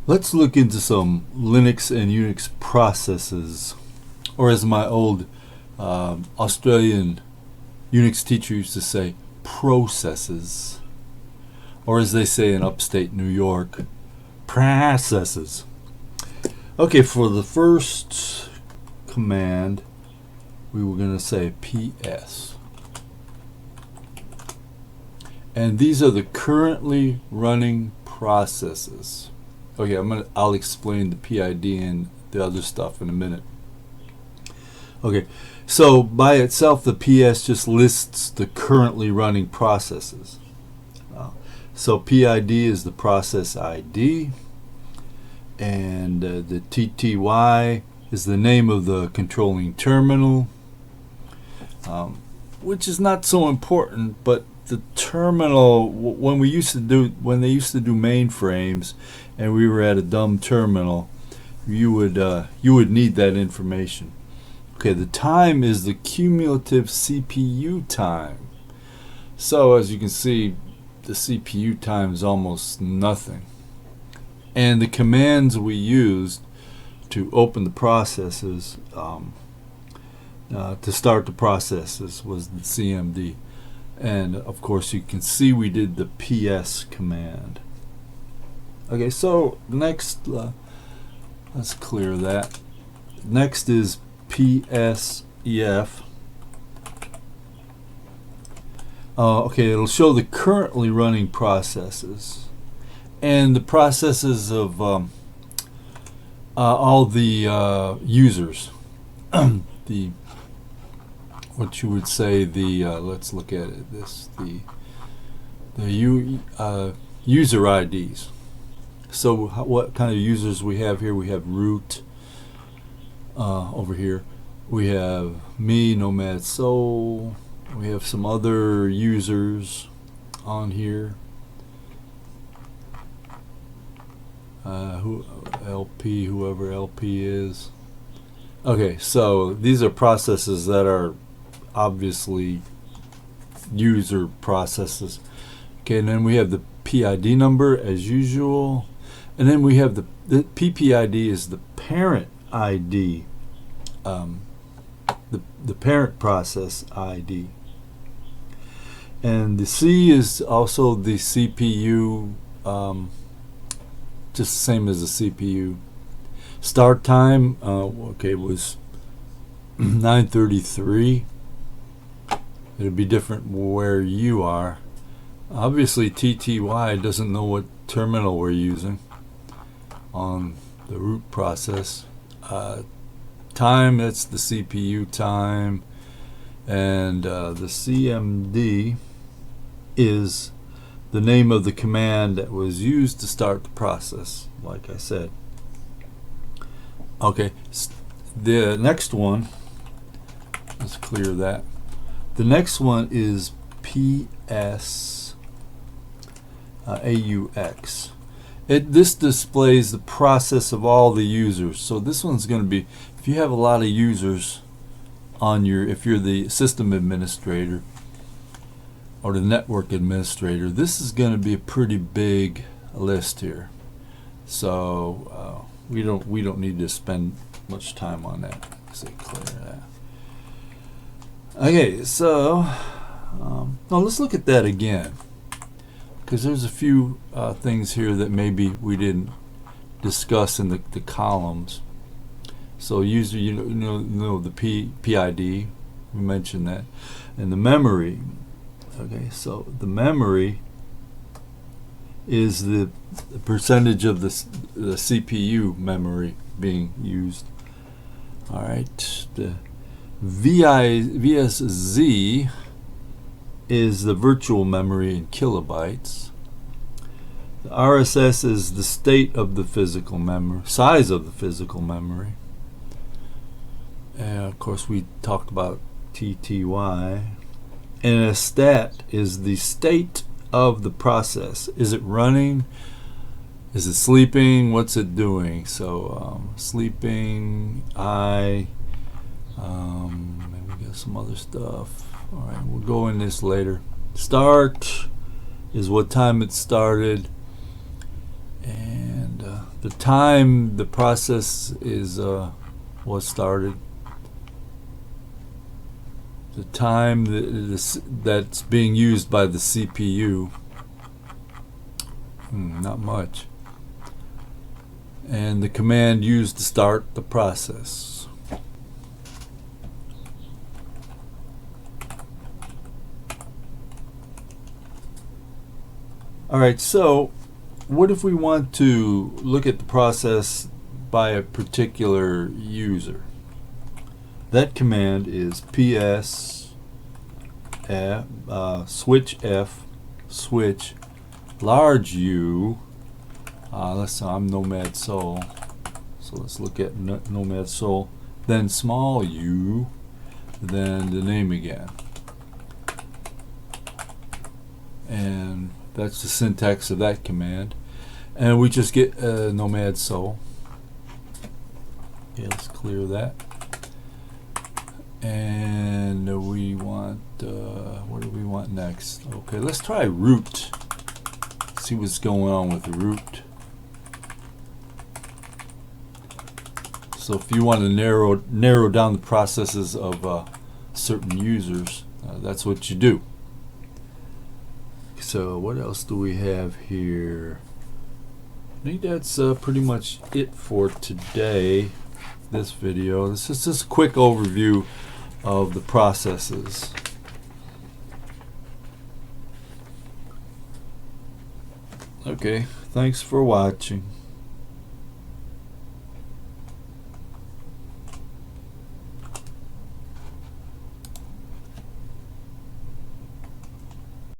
Let's look into some Linux and Unix processes, or as my old Australian Unix teacher used to say, processes, or as they say in upstate New York, processes. Okay, for the first command, we were going to say PS. And these are the currently running processes. Okay, I'll explain the PID and the other stuff in a minute. Okay, so by itself, the PS just lists the currently running processes. So PID is the process ID, and the TTY is the name of the controlling terminal, which is not so important, but the terminal, when they used to do mainframes and we were at a dumb terminal, you would need that information. Okay, the time is the cumulative CPU time. So as you can see, the CPU time is almost nothing. And the commands we used to open the processes, to start the processes, was the CMD. And of course you can see we did the PS command. Okay, so next, let's clear that. Next is PSEF. Okay, it'll show the currently running processes and the processes of all the users. The what you would say the let's look at it. The user IDs. So what kind of users we have here? We have root over here. We have me, Nomad Soul. We have some other users on here. Whoever LP is. Okay, so these are processes that are obviously user processes. Okay, and then we have the PID number as usual, and then we have the PPID is the parent ID, the parent process ID, and the C is also the CPU, just the same as the CPU. Start time, okay, was 9:33. It'll be different where you are. Obviously TTY doesn't know what terminal we're using on the root process. Time, that's the CPU time, and the CMD is the name of the command that was used to start the process, like I said. Okay, the next one, let's clear that. The next one is PS AUX. This displays the process of all the users. So this one's going to be, if you have a lot of users on if you're the system administrator or the network administrator, this is going to be a pretty big list here. So we don't need to spend much time on that. So clear that. Okay, so now let's look at that again, because there's a few things here that maybe we didn't discuss in the columns. So user, you know the PID, we mentioned that, and the memory. Okay, so the memory is the percentage of the CPU memory being used. All right, the VSZ is the virtual memory in kilobytes. The RSS is the state of the physical memory, size of the physical memory. And of course we talked about TTY. And a stat is the state of the process. Is it running? Is it sleeping? What's it doing? So sleeping, maybe we got some other stuff. All right, we'll go in this later. Start is what time it started, and the time the process is was started, the time that's being used by the CPU. Not much. And the command used to start the process. Alright, so what if we want to look at the process by a particular user? That command is ps switch f switch large U. I'm Nomad Soul, so let's look at Nomad Soul. Then small u, then the name again, and that's the syntax of that command. And we just get Nomad Soul. Okay, let's clear that. And we want what do we want next? Okay, let's try root. See what's going on with root. So if you want to narrow down the processes of certain users, that's what you do. So what else do we have here? I think that's pretty much it for today. This video. This is just a quick overview of the processes. Okay, thanks for watching.